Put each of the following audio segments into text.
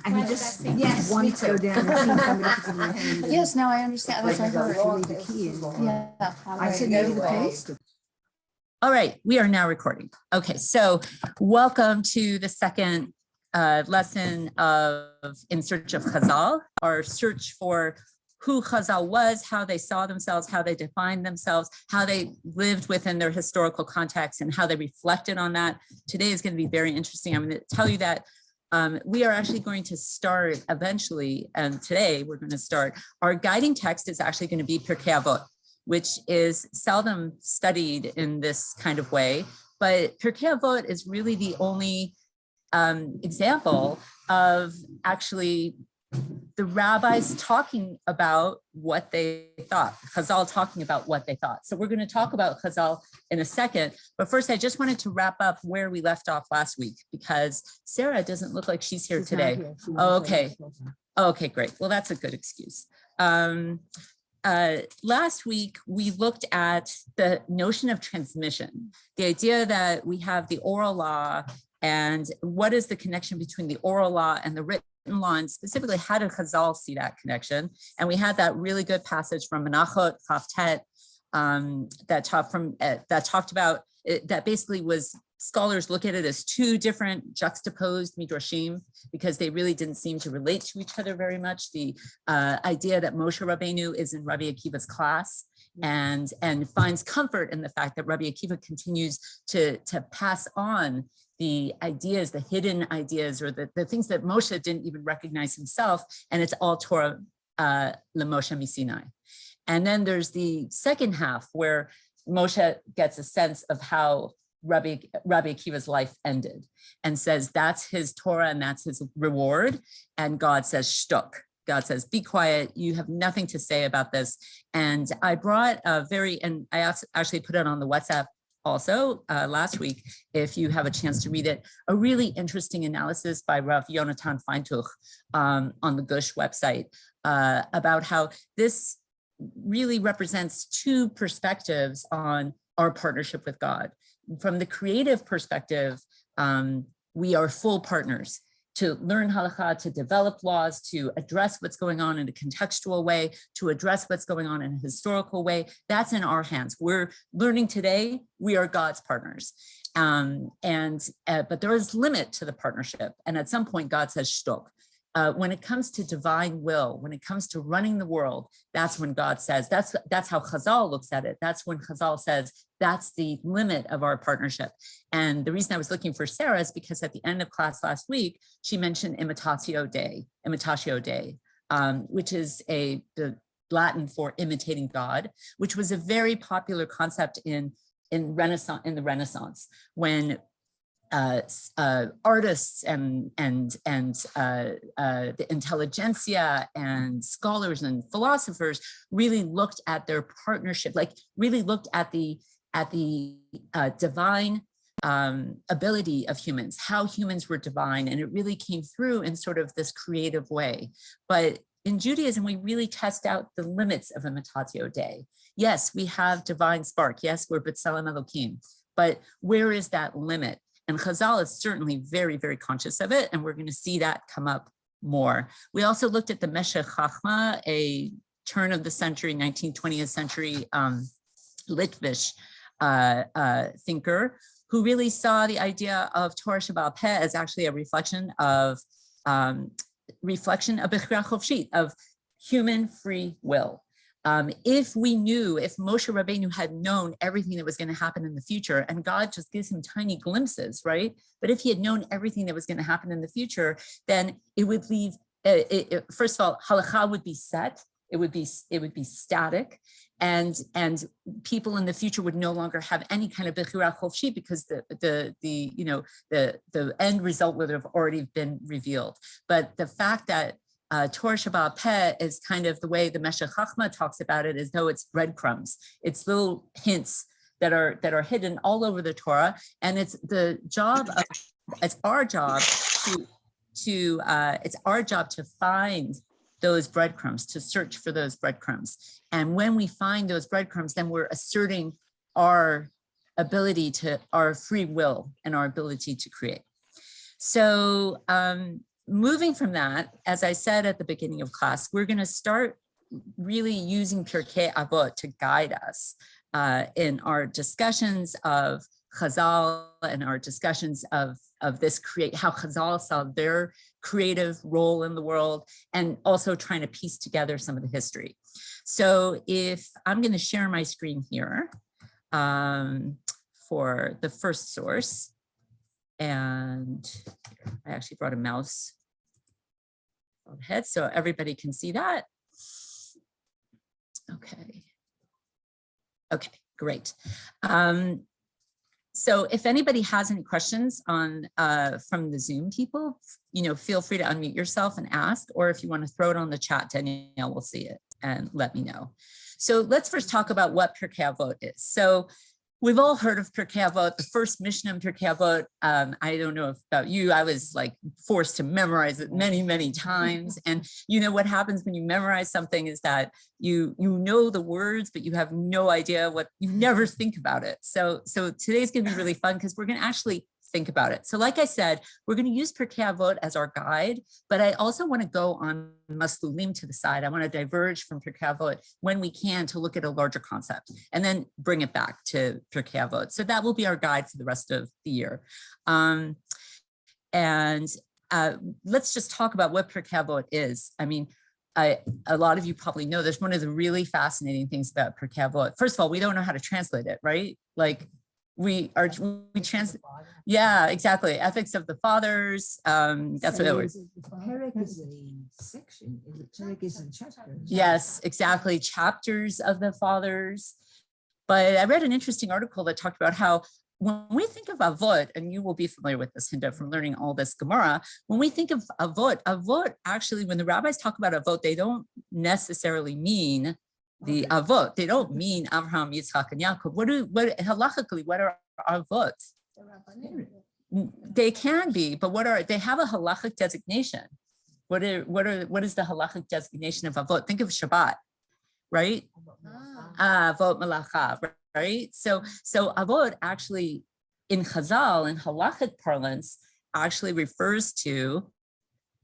And he just wanted to go down and see somebody to give him a hand. Yes, no, I understand. That's what I heard. You leave the key in. Yeah. I said, maybe the post. All right, we are now recording. Okay, so welcome to the second lesson of In Search of Chazal, our search for who Chazal was, how they saw themselves, how they defined themselves, how they lived within their historical context, and how they reflected on that. Today is going to be very interesting. I'm going to tell you that we are actually going to start eventually, and today we're going to start. Our guiding text is actually going to be Pirkei Avot, which is seldom studied in this kind of way, but Pirkei Avot is really the only example of actually the rabbis talking about what they thought, Chazal talking about what they thought. So we're going to talk about Chazal in a second, but first I just wanted to wrap up where we left off last week because Sarah doesn't look like she's here today. Oh, okay. Okay, great. Well, that's a good excuse. Last week, we looked at the notion of transmission, the idea that we have the oral law and what is the connection between the oral law and the written law, and specifically, how did Chazal see that connection? And we had that really good passage from Menachot Kaftet that talked about it, that basically was scholars look at it as two different juxtaposed midrashim because they really didn't seem to relate to each other very much. The idea that Moshe Rabbeinu is in Rabbi Akiva's class and finds comfort in the fact that Rabbi Akiva continues to pass on the ideas, the hidden ideas, or the things that Moshe didn't even recognize himself, and it's all Torah LeMoshe Misinai. And then there's the second half where Moshe gets a sense of how Rabbi Akiva's life ended and says that's his Torah and that's his reward. And God says, shtuk. God says, be quiet. You have nothing to say about this. And I brought and I actually put it on the WhatsApp also last week, if you have a chance to read it, a really interesting analysis by Rav Yonatan Feintuch on the Gush website about how this really represents two perspectives on our partnership with God. From the creative perspective, we are full partners to learn halakha, to develop laws, to address what's going on in a contextual way, to address what's going on in a historical way. That's in our hands. We're learning today, we are God's partners. But there is limit to the partnership. And at some point, God says, shtuk. When it comes to divine will, when it comes to running the world, that's when God says, that's how Chazal looks at it. That's when Chazal says, that's the limit of our partnership. And the reason I was looking for Sarah is because at the end of class last week, she mentioned imitatio Dei, which is the Latin for imitating God, which was a very popular concept in the Renaissance, when artists and the intelligentsia and scholars and philosophers really looked at their partnership, like really looked at the divine ability of humans, how humans were divine, and it really came through in sort of this creative way. But in Judaism, we really test out the limits of imitatio Dei. Yes, we have divine spark. Yes, we're B'Tselem Elokim, but where is that limit? And Chazal is certainly very, very conscious of it, and we're going to see that come up more. We also looked at the Meshech Chachma, a turn of the century, 19th, 20th century Litvish thinker, who really saw the idea of Torah Shebaal Peh as actually a reflection of Bechira Chofshit, of human free will. If Moshe Rabbeinu had known everything that was going to happen in the future, and God just gives him tiny glimpses, right? But if he had known everything that was going to happen in the future, then it would leave, first of all, halakha would be set, it would be static, and people in the future would no longer have any kind of bechira chofshi because the end result would have already been revealed. But the fact that Torah Shebaal Peh is kind of the way the Meshech Chachma talks about it, as though it's breadcrumbs. It's little hints that are hidden all over the Torah, and it's our job to find those breadcrumbs, to search for those breadcrumbs. And when we find those breadcrumbs, then we're asserting our free will and our ability to create. So moving from that, as I said at the beginning of class, we're going to start really using Pirkei Avot to guide us in our discussions of Chazal and our discussions of this how Chazal saw their creative role in the world, and also trying to piece together some of the history. So if I'm going to share my screen here for the first source, and I actually brought a mouse ahead so everybody can see that. Okay, great. So if anybody has any questions on from the Zoom people, feel free to unmute yourself and ask, or if you want to throw it on the chat, Danielle will see it and let me know. So let's first talk about what Pirkei Avot is. So we've all heard of Pirkei Avot, the first Mishnah in Pirkei Avot. I don't know about you, I was like forced to memorize it many, many times. And what happens when you memorize something is that you know the words, but you have no idea you never think about it. So today's gonna be really fun because we're gonna actually think about it. So like I said, we're going to use Pirkei Avot as our guide, but I also want to go on Maslulim to the side. I want to diverge from Pirkei Avot when we can to look at a larger concept and then bring it back to Pirkei Avot. So that will be our guide for the rest of the year. Let's just talk about what Pirkei Avot is. I mean, a lot of you probably know there's one of the really fascinating things about Pirkei Avot. First of all, we don't know how to translate it, right? Like we translate. Yeah, exactly. Ethics of the Fathers. That's what it was. Perek is a section. Perek is a chapter. Yes, exactly. Chapters of the Fathers. But I read an interesting article that talked about how when we think of Avot, and you will be familiar with this, Hinda, from learning all this Gemara, when we think of Avot actually, when the rabbis talk about Avot, they don't necessarily mean the Avot. They don't mean Abraham, Yitzchak, and Yaakov. Halachically, what are Avot? They can be, but they have a halachic designation. What is the halachic designation of Avot? Think of Shabbat, right? Avot Malacha, right? So Avot actually in Chazal, in halachic parlance, actually refers to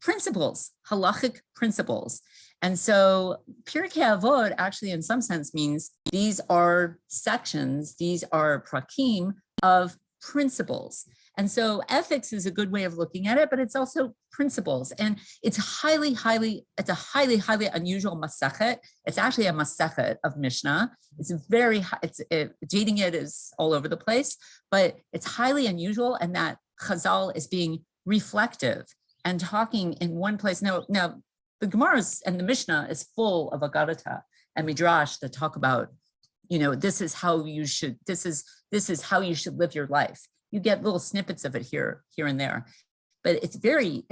principles, halachic principles. And so Pirkei Avot actually in some sense means these are sections, these are prakim of principles. And so ethics is a good way of looking at it, but it's also principles. And it's a highly unusual masechet. It's actually a masechet of Mishnah. It's dating it is all over the place, but it's highly unusual, and that Chazal is being reflective and talking in one place. Now the Gemaras and the Mishnah is full of Agadata and Midrash that talk about, this is how you should live your life. You get little snippets of it here and there, but it's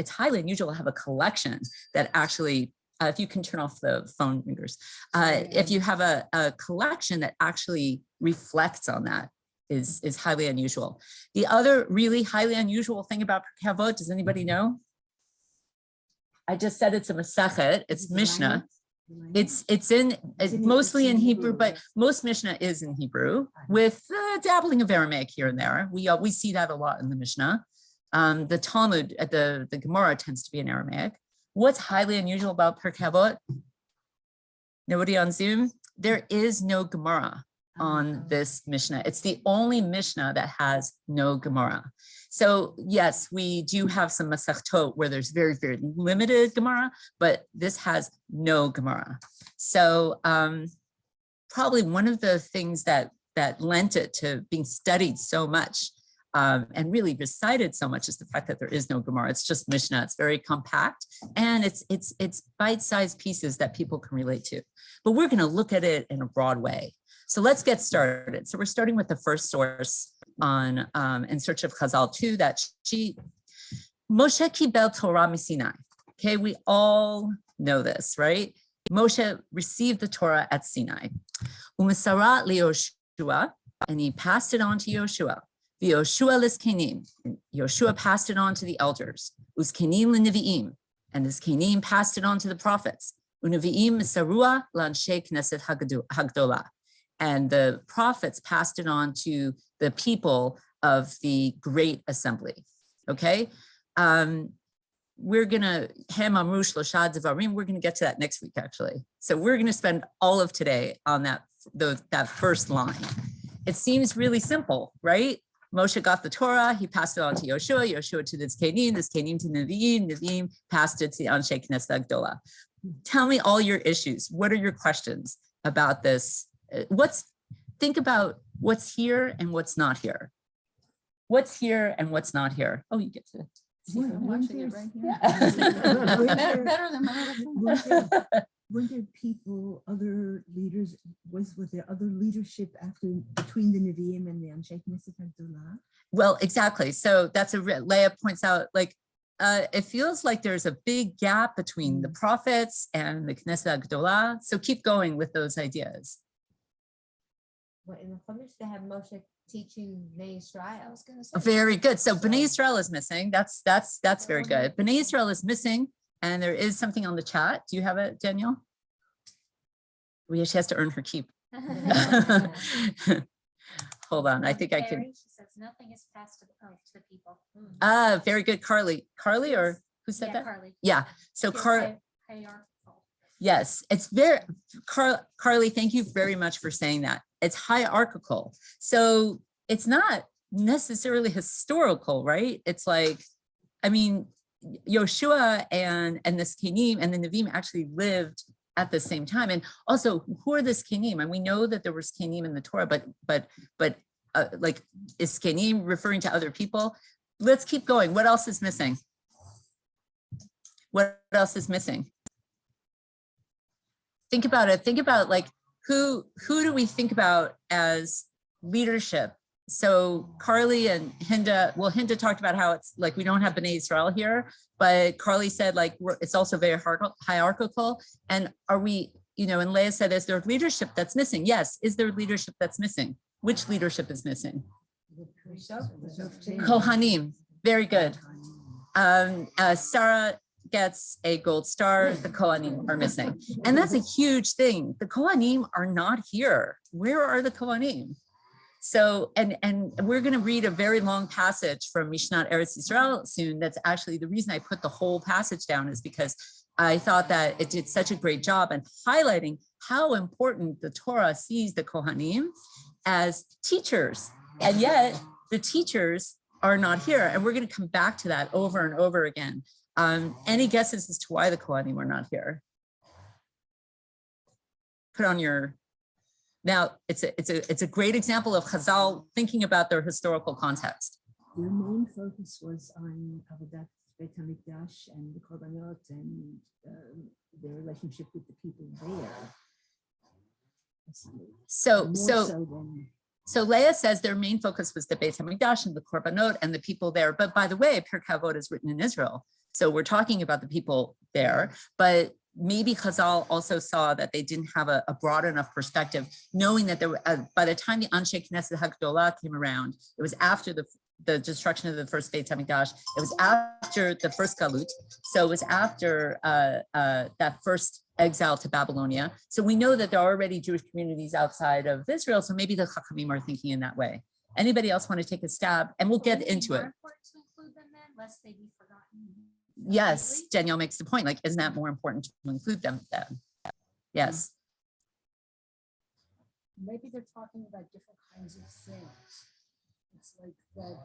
highly unusual to have a collection that actually, if you can turn off the phone ringers, if you have a collection that actually reflects on that is highly unusual. The other really highly unusual thing about Pirkei Avot, does anybody know? I just said it's a Masechet, it's Mishnah. It's mostly in Hebrew, but most Mishnah is in Hebrew with dabbling of Aramaic here and there. We see that a lot in the Mishnah. The Talmud, the Gemara tends to be in Aramaic. What's highly unusual about Pirkei Avot? Nobody on Zoom? There is no Gemara on this Mishnah. It's the only Mishnah that has no Gemara. So yes, we do have some Masechtot where there's very, very limited Gemara, but this has no Gemara. So probably one of the things that lent it to being studied so much and really recited so much is the fact that there is no Gemara. It's just Mishnah. It's very compact, and it's bite-sized pieces that people can relate to. But we're going to look at it in a broad way. So let's get started. So we're starting with the first source on In Search of Chazal 2, that sheet. Moshe kibel Torah miSinai. Okay, we all know this, right? Moshe received the Torah at Sinai. U'mesara liYoshua, and he passed it on to Yoshua. V'Yoshua l'zkenim, and Yoshua passed it on to the elders. U'zkenim l'nevi'im, and the zkenim passed it on to the prophets. U'nevi'im mesarua l'anshei knesset hagdola. And the prophets passed it on to the people of the great assembly. Okay. we're gonna Hem Amru Shlosha Devarim. We're gonna get to that next week, actually. So we're gonna spend all of today on that first line. It seems really simple, right? Moshe got the Torah, he passed it on to Yoshua, Yoshua to the Zkenim to Nevi'im, Nevi'im passed it to the Anshe Knesset Gdola. Tell me all your issues. What are your questions about this? Think about what's here and what's not here. What's here and what's not here. Oh, you get to see I'm watching it right here. Yeah. Better than my other phone. Were there people, other leaders, was there other leadership between the Nevi'im and the Anshe Knesset Hagdolah? Well, exactly. So that's Leah points out, like, it feels like there's a big gap between the prophets and the Knesset Hagdolah. So keep going with those ideas. Well, in the Chumash, they have Moshe teaching Bnei Israel. Very good. So Bnei Israel is missing. That's very good. Bnei Israel is missing. And there is something on the chat. Do you have it, Danielle? She has to earn her keep. Hold on. I think I can. She says nothing is passed to the people. Very good, Carly. Carly, or who said that? Carly. Yeah. So Carly. Hierarchical. Yes, it's very, Carly, thank you very much for saying that. It's hierarchical. So it's not necessarily historical, right? It's like, I mean, Yoshua and the Zkenim and the Nevi'im actually lived at the same time. And also, who are the Zkenim? And we know that there were Zkenim in the Torah, but like, is Zkenim referring to other people? Let's keep going. What else is missing? What else is missing? Think about it. Think about, like, who do we think about as leadership? So Carly and Hinda, well, Hinda talked about how it's like we don't have Bnei Israel here, but Carly said, like, it's also very hierarchical. And are we, and Leah said, is there leadership that's missing? Yes. Is there leadership that's missing? Which leadership is missing? Kohanim. Very good. Sarah gets a gold star. The Kohanim are missing. And that's a huge thing. The Kohanim are not here. Where are the Kohanim? So, and we're going to read a very long passage from Mishnat Eretz Yisrael soon. That's actually the reason I put the whole passage down, is because I thought that it did such a great job in highlighting how important the Torah sees the Kohanim as teachers. And yet the teachers are not here. And we're going to come back to that over and over again. Any guesses as to why the Kohanim are not here? Put on your, now it's a great example of Chazal thinking about their historical context. Their main focus was on Avodat Beit HaMikdash and the Korbanot and their relationship with the people there. So Leah says their main focus was the Beit HaMikdash and the Korbanot and the people there. But by the way, Pirkei Avot is written in Israel. So we're talking about the people there, but maybe Chazal also saw that they didn't have a broad enough perspective, knowing that there were, by the time the Anshe Knesset Hagdolah came around, it was after the destruction of the first Beit HaMikdash. It was after the first Galut. So it was after that first exile to Babylonia. So we know that there are already Jewish communities outside of Israel. So maybe the Chachamim are thinking in that way. Anybody else want to take a stab? And we'll get into it. To include them then, lest they be forgotten. Yes, Danielle makes the point, like, isn't that more important to include them then? Yes. Maybe they're talking about different kinds of things. It's like that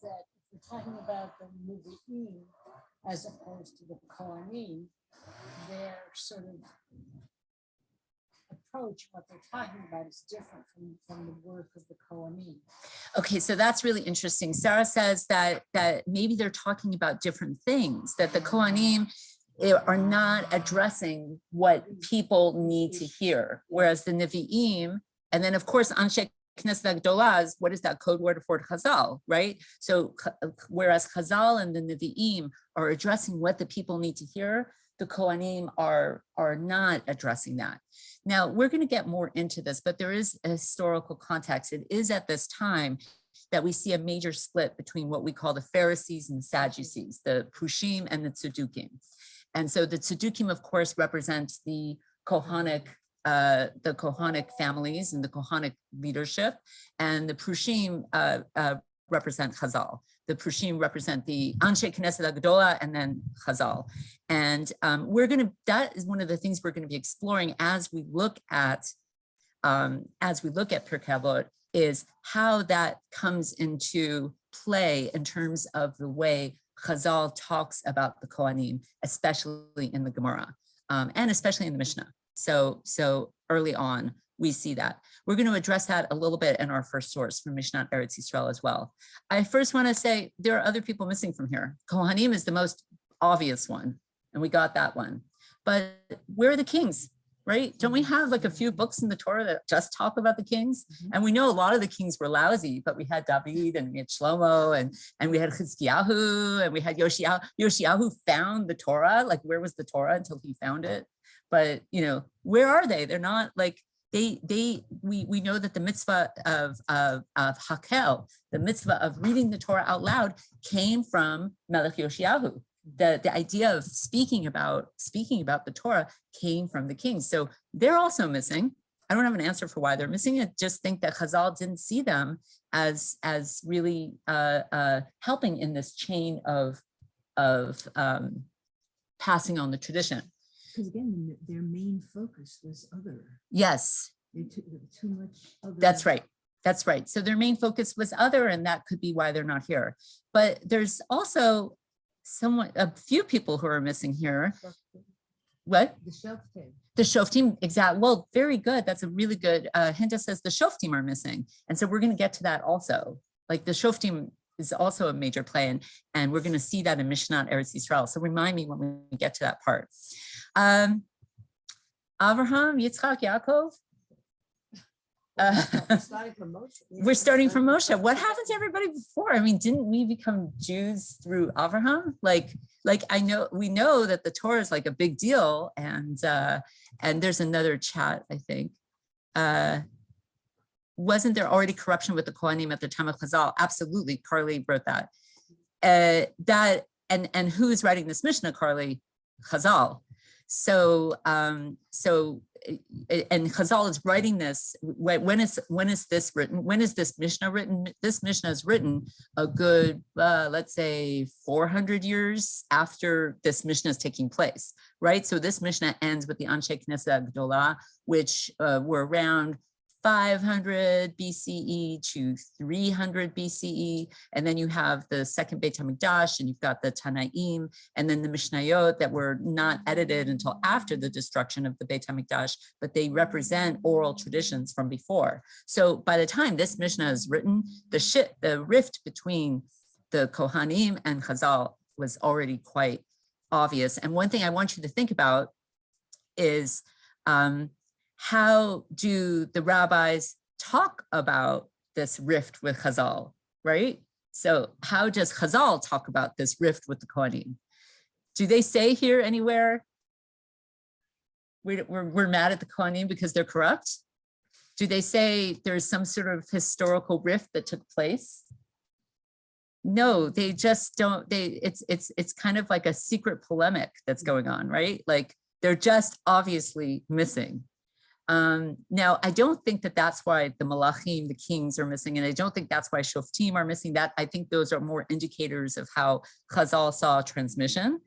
if we're talking about the Nevi'im as opposed to the Kohanim, their sort of approach, what they're talking about, is different from the work of the Kohanim. Okay, so that's really interesting. Sarah says that maybe they're talking about different things, that the Kohanim are not addressing what people need to hear, whereas the Nevi'im, and then of course Anshe Knesset Hagdolah, what is that code word for Chazal, right? So whereas Chazal and the Nevi'im are addressing what the people need to hear, the Kohanim are not addressing that. Now, we're going to get more into this, but there is a historical context. It is at this time that we see a major split between what we call the Pharisees and the Sadducees, the Prushim and the Tzedukim. And so the Tzedukim, of course, represent the Kohanic families and the Kohanic leadership, and the Prushim represent Chazal. The Prushim represent the Anshe Knesset HaGedola and then Chazal. And that is one of the things we're going to be exploring as we look at Pirkei Avot, is how that comes into play in terms of the way Chazal talks about the Kohanim, especially in the Gemara, and especially in the Mishnah. So early on, we see that. We're going to address that a little bit in our first source from Mishnat Eretz Yisrael as well. I first want to say there are other people missing from here. Kohanim is the most obvious one, and we got that one. But where are the kings, right? Don't we have like a few books in the Torah that just talk about the kings? And we know a lot of the kings were lousy, but we had David and we had Shlomo and we had Chizkiyahu and we had Yoshiyahu. Yoshiyahu found the Torah. Like, where was the Torah until he found it? But, where are they? They're not like, we know that the mitzvah of Hakel, the mitzvah of reading the Torah out loud, came from Melech Yoshiyahu. The idea of speaking about the Torah came from the kings. So they're also missing. I don't have an answer for why they're missing. I just think that Chazal didn't see them as really helping in this chain of passing on the tradition. Because again, their main focus was other. Yes. Too much other. That's right. That's right. So their main focus was other, and that could be why they're not here. But there's also a few people who are missing here. What? The Shoftim. The Shoftim, exactly. Well, very good. That's a really good. Hinda says the Shoftim are missing. And so we're going to get to that also. Like the Shoftim is also a major play, and we're going to see that in Mishnat Eretz Yisrael. So remind me when we get to that part. Avraham, Yitzchak, Yaakov. We're starting from Moshe. What happened to everybody before? I mean, didn't we become Jews through Avraham? Like we know that the Torah is like a big deal, and there's another chat, I think. Wasn't there already corruption with the Kohanim at the time of Chazal? Absolutely, Carly wrote that. And who is writing this Mishnah, Carly? Chazal. So and Chazal is writing this. When is this written? When is this Mishnah written? This Mishnah is written a good, let's say, 400 years after this Mishnah is taking place, right? So this Mishnah ends with the Anshe Knesset HaGedola, which were around 500 BCE to 300 BCE. And then you have the second Beit HaMikdash, and you've got the Tanaim, and then the Mishnayot that were not edited until after the destruction of the Beit HaMikdash, but they represent oral traditions from before. So by the time this Mishnah is written, the rift between the Kohanim and Chazal was already quite obvious. And one thing I want you to think about is, how do the rabbis talk about this rift with Chazal, right? So how does Chazal talk about this rift with the Kohanim? Do they say here anywhere, we're mad at the Kohanim because they're corrupt? Do they say there's some sort of historical rift that took place? No, they just don't. It's kind of like a secret polemic that's going on, right? Like they're just obviously missing. Now, I don't think that that's why the Malachim, the kings, are missing, and I don't think that's why Shoftim are missing. That I think those are more indicators of how Chazal saw transmission.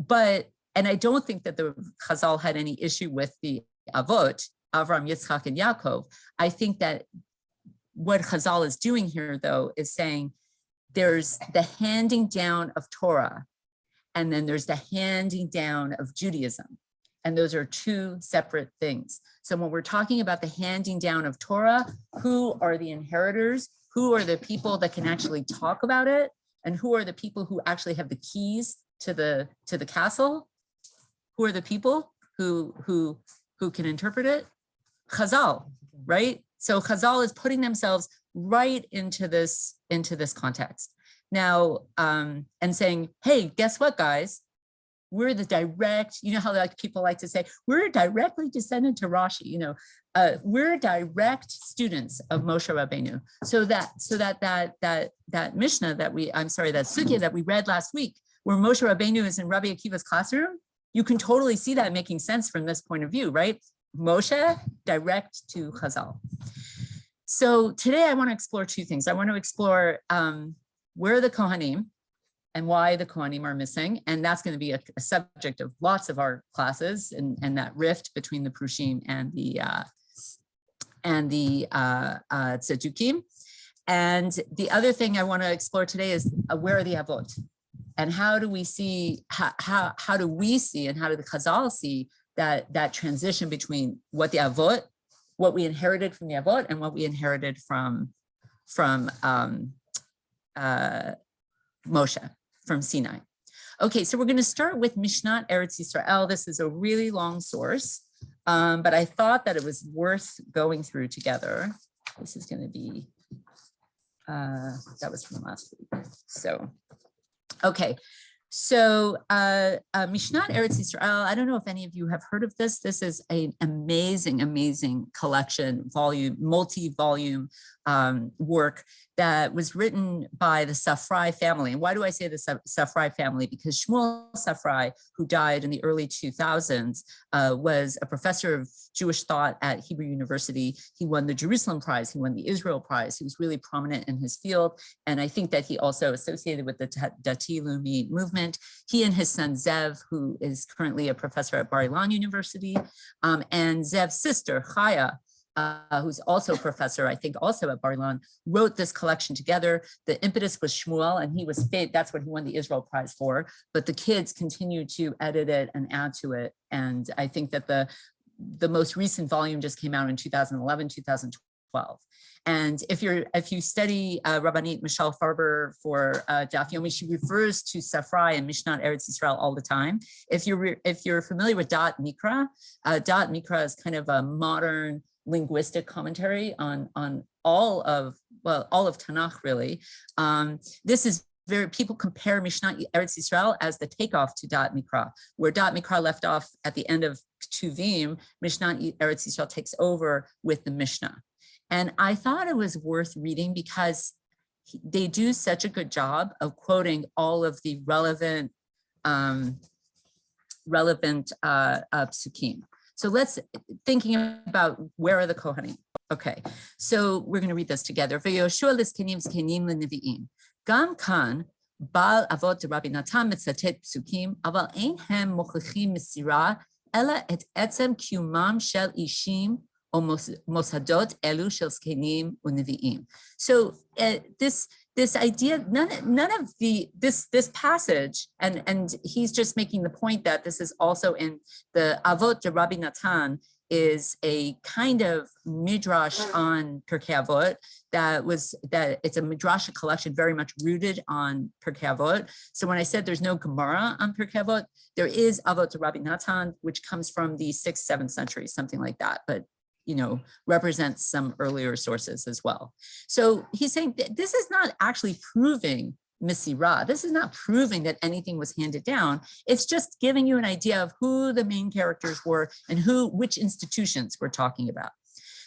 And I don't think that the Chazal had any issue with the Avot, Avram, Yitzchak, and Yaakov. I think that what Chazal is doing here, though, is saying there's the handing down of Torah, and then there's the handing down of Judaism. And those are two separate things. So when we're talking about the handing down of Torah, who are the inheritors? Who are the people that can actually talk about it? And who are the people who actually have the keys to the castle? Who are the people who can interpret it? Chazal, right? So Chazal is putting themselves right into this context now, and saying, hey, guess what, guys? We're the direct, how like people like to say, we're directly descendant to Rashi, we're direct students of Moshe Rabbeinu. So that Mishnah that Sugya that we read last week, where Moshe Rabbeinu is in Rabbi Akiva's classroom, you can totally see that making sense from this point of view, right? Moshe direct to Chazal. So today I want to explore two things. I want to explore where are the Kohanim and why the Kohanim are missing. And that's going to be a subject of lots of our classes, and that rift between the Prushim and the Tzedukim. And the other thing I want to explore today is where are the Avot? And how do we see, how do we see, and how do the Chazal see that transition between what the Avot, what we inherited from the Avot, and what we inherited from Moshe, from Sinai. Okay, so we're going to start with Mishnat Eretz Yisrael. This is a really long source, but I thought that it was worth going through together. This is going to be, that was from last week. So, okay. So Mishnat Eretz Yisrael, I don't know if any of you have heard of this. This is an amazing, amazing collection, volume, multi-volume work that was written by the Safrai family. And why do I say the Safrai family? Because Shmuel Safrai, who died in the early 2000s, was a professor of Jewish thought at Hebrew University. He won the Jerusalem Prize, he won the Israel Prize. He was really prominent in his field. And I think that he also associated with the Dati Leumi movement. He and his son Zev, who is currently a professor at Bar Ilan University, and Zev's sister, Chaya, who's also a professor, I think also at Bar Ilan, wrote this collection together. The impetus was Shmuel, and he was, that's what he won the Israel Prize for, but the kids continued to edit it and add to it. And I think that the most recent volume just came out in 2011, 2012. And if you study Rabbanit Michelle Farber for Daf Yomi, she refers to Safrai and Mishnat Eretz Yisrael all the time. If you're familiar with Da'at Mikra, Da'at Mikra is kind of a modern linguistic commentary on all of Tanakh, really. This is people compare Mishnat Eretz Yisrael as the takeoff to Da'at Mikra, where Da'at Mikra left off at the end of Tuvim. Mishnat Eretz Yisrael takes over with the Mishnah. And I thought it was worth reading because they do such a good job of quoting all of the relevant psukim. So let's thinking about where are the Kohanim. Okay, so we're going to read this together. V'yoshua l'zkenim zkenim l'nevi'im. Gam kan bal avot Rabbi Natan mitzatet psukim, aval ein hem mochachim misira, ela et etzem kiumam shel ishim o mosadot elu shel zkenim u'nevi'im. So this idea, none of this passage, and he's just making the point that this is also in the Avot de Rabbi Natan, is a kind of midrash on Pirkei Avot that it's a midrash collection very much rooted on Pirkei Avot. So when I said there's no Gemara on Pirkei Avot, there is Avot de Rabbi Natan, which comes from the 6th, 7th century, something like that, but represents some earlier sources as well. So he's saying this is not actually proving Misirah. This is not proving that anything was handed down. It's just giving you an idea of who the main characters were and which institutions we're talking about.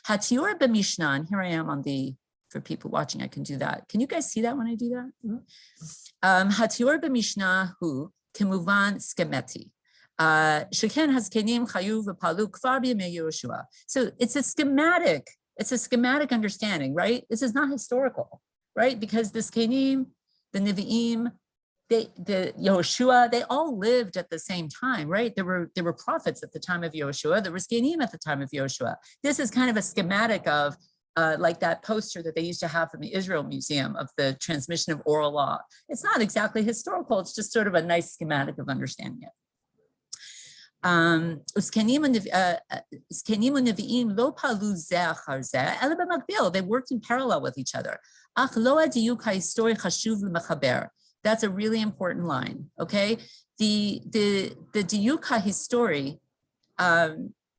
Hatior b'Mishnah, and here I am for people watching, I can do that. Can you guys see that when I do that? Hatior b'Mishnah hu kemuvan skemeti. So it's a schematic understanding, right? This is not historical, right? Because the Zkenim, the Nevi'im, the Yehoshua, they all lived at the same time, right? There were prophets at the time of Yehoshua, there were Zkenim at the time of Yehoshua. This is kind of a schematic of like that poster that they used to have in the Israel Museum of the transmission of oral law. It's not exactly historical, it's just sort of a nice schematic of understanding it. They worked in parallel with each other. That's a really important line, okay? The diuk histori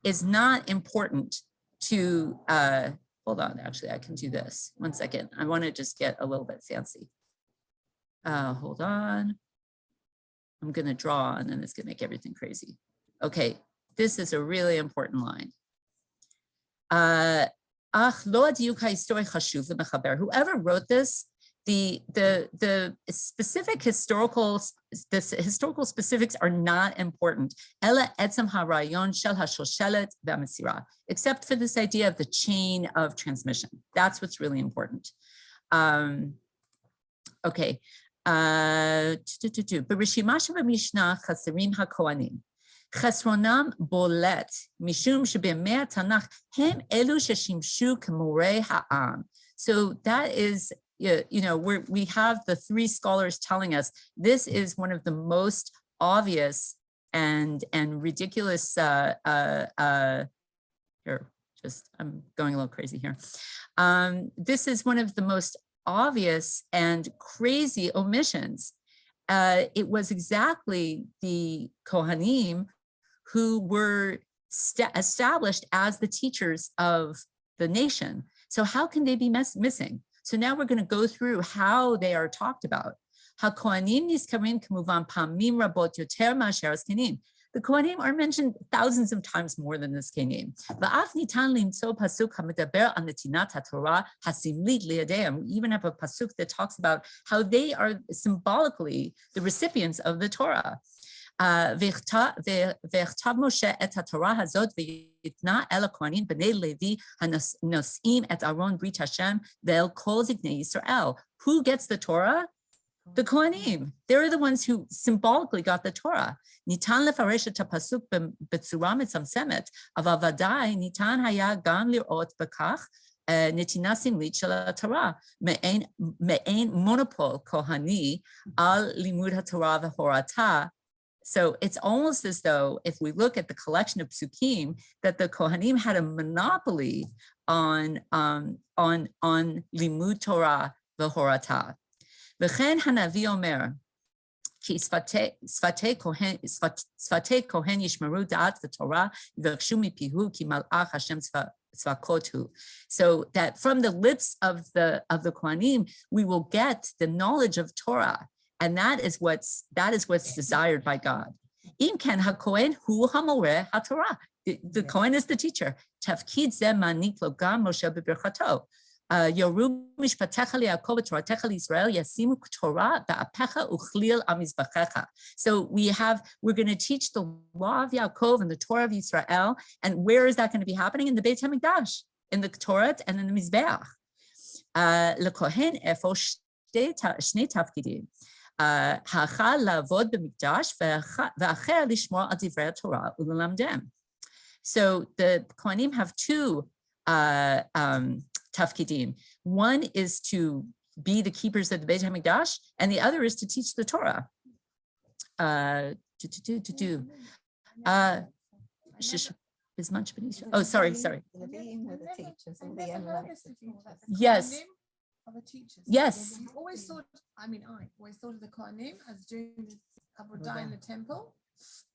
is not important to, hold on, actually, I can do this. 1 second, I want to just get a little bit fancy. Hold on. I'm going to draw and then it's going to make everything crazy. Okay, this is a really important line. Whoever wrote this, the specific historical specifics are not important. Ela etzem harayon shel hashoshelet v'hamesira, except for this idea of the chain of transmission. That's what's really important. Okay. Bereshima shebamishnah chaserim hakohanim. חסרונם בולט, משום שבימי התנ"ך הם אלו ששימשו כמורי העם. So that is, we have the three scholars telling us this is one of the most obvious and ridiculous, here, just, I'm going a little crazy here. This is one of the most obvious and crazy omissions. It was exactly the Kohanim who were established as the teachers of the nation. So how can they be missing? So now we're going to go through how they are talked about. HaKohanim nizkarim k'muvan pamim rabot yoter ma'asher hazkenim. The Kohanim are mentioned thousands of times more than the Zkenim. V'af nitan limtso pasuk hamedaber al netinat haTorah hasimlit liyadeim. We even have a pasuk that talks about how they are symbolically the recipients of the Torah. V'chtav Moshe et haTorah hazot v'yitna el haKohanim b'nei Levi hanos'im et Aron brit Hashem ve'el kol ziknei Yisrael. Who gets the Torah? The Kohanim. They're the ones who symbolically got the Torah. Nitan lefaresh et pasuk b'tzura mitzamtzemet, aval vadai nitan haya gam lirot b'kach netina simlit shel haTorah me'ein monopol kohani al limud haTorah v'horata. So it's almost as though, if we look at the collection of psukim, that the Kohanim had a monopoly on limud Torah v'horata. V'chen hanavi omer, ki sfatei kohen yishmeru da'at v'torah v'yakshu mipihu ki malach Hashem tzvakotu. So that from the lips of the Kohanim, we will get the knowledge of Torah, and that is what's desired by God. Im ken hakohen hu hamoreh haTorah. The Kohen is the teacher. Tafkid zeh manik lo gam Moshe b'birchato. Yoru mishpatecha liYaakov v'toratecha liYisrael yasimu Torah ba'apecha uchlil amizbachecha. So we're going to teach the law of Yaakov and the Torah of Yisrael. And where is that going to be happening? In the Beit HaMikdash, in the Torah and in the Mizbeach. Lekohen efo shnei tafkidim. Ha'achal la'avod b'mikdash v'acher lishmor al divrei Torah u'lelamdem. So the Kohanim have two tafkidim. One is to be the keepers of the Beit HaMikdash, and the other is to teach the Torah. Oh, sorry. Yes. Yes. I always thought of the Kohanim as doing the avodah in the temple.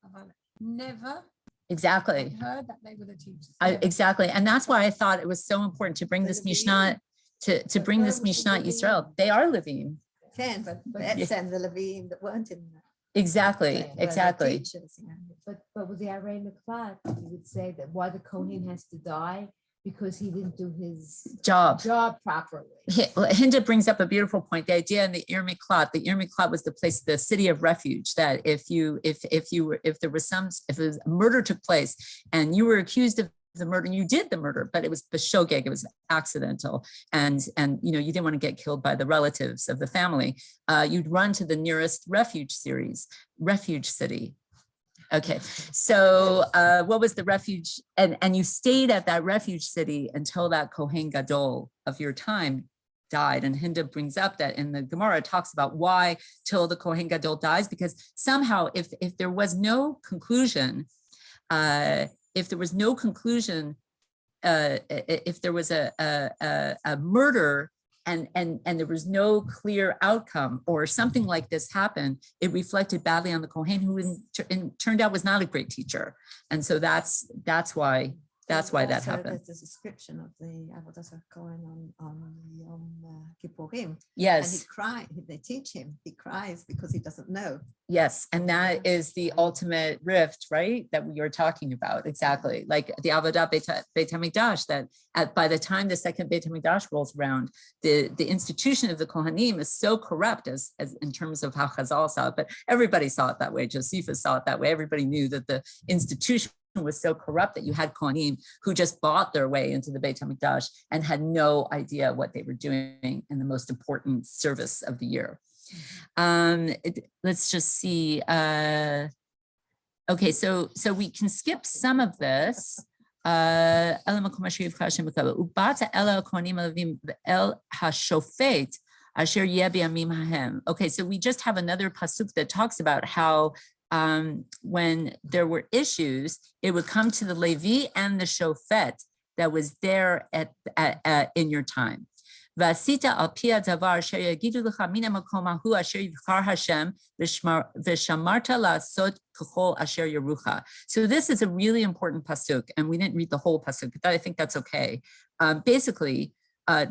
I've never Exactly. heard that they were the teachers. Exactly. And that's why I thought it was so important to bring this Mishnah, to bring this Mishnah Yisrael. They are Levim. But that's and the Levim that weren't in that. Exactly. Exactly. But with the Arei Miklat, you would say that why the Kohen has to die because he didn't do his Job properly. Hinda brings up a beautiful point. The idea in the Ir Miklat was the place, the city of refuge. That if a murder took place and you were accused of the murder, and you did the murder, but it was b'shogeg, it was accidental, and you didn't want to get killed by the relatives of the family, you'd run to the nearest refuge city. Okay, so what was the refuge? And you stayed at that refuge city until that Kohen Gadol of your time died. And Hinda brings up that in the Gemara, it talks about why till the Kohen Gadol dies, because somehow if there was no conclusion, if there was a murder and there was no clear outcome, or something like this happened, it reflected badly on the Kohen, who turned out was not a great teacher. And so that's why That's why that Also, happened. There's a description of the Avodas Kohen on Yom Kippurim. And Yes. he cried, they teach him, he cries because he doesn't know. Yes, and that is the ultimate rift, right? That we were talking about, exactly. Like the Avodah Beit HaMikdash, that by the time the second Beit HaMikdash rolls around, the institution of the Kohanim is so corrupt as in terms of how Chazal saw it, but everybody saw it that way. Josephus saw it that way. Everybody knew that the institution was so corrupt that you had Kohanim who just bought their way into the Beit HaMikdash and had no idea what they were doing in the most important service of the year. Let's just see. Okay, so we can skip some of this. Okay, so we just have another pasuk that talks about how when there were issues, it would come to the Levi and the Shofet that was there in your time. ועשית על פי הדבר אשר יגידו לך מן המקום ההוא אשר יבחר השם ושמרת לעשות ככל אשר יורוך. So this is a really important pasuk, and we didn't read the whole pasuk, but I think that's okay. Basically,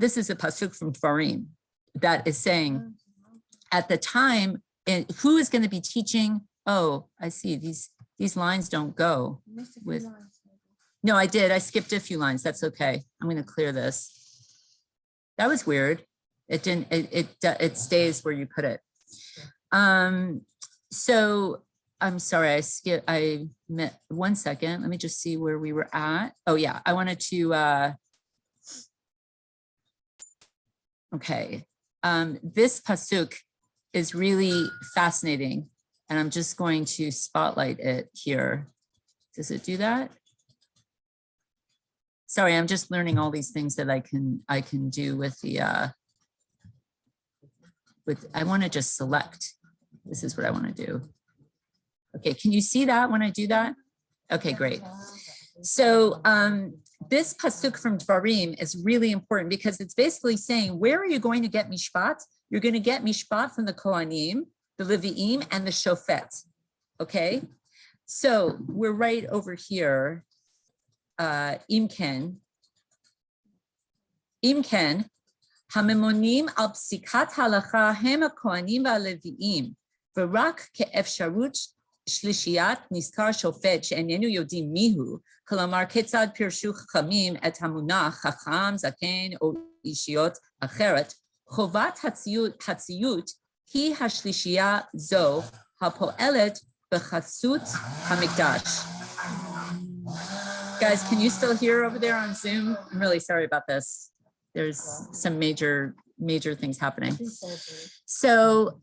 this is a pasuk from Dvarim that is saying, at the time, who is going to be teaching? Oh, I see, these lines don't go with. No, I did. I skipped a few lines. That's okay. I'm going to clear this. That was weird. It didn't, it stays where you put it. So I'm sorry, I met 1 second. Let me just see where we were at. Oh yeah, I wanted to, okay. This pasuk is really fascinating, and I'm just going to spotlight it here. Does it do that? Sorry, I'm just learning all these things that I can do with the I want to just select. This is what I want to do. Okay, can you see that when I do that? Okay, great. So this pasuk from Dvarim is really important because it's basically saying, where are you going to get mishpat? You're going to get mishpat from the Kohanim, the Levi'im, and the Shofet. Okay, so we're right over here. Imken, הממונים על פסיקת הלכה הם הכהנים והלוויים, ורק כאפשרות שלישיית נזכר שופט שאיננו יודעים מיהו, כלומר כיצד פירשו חכמים את המונח חכם, זקן או אישיות אחרת, חובת הציות היא השלישייה זו הפועלת בחסות המקדש. Guys, can you still hear over there on Zoom? I'm really sorry about this. There's some major things happening. So,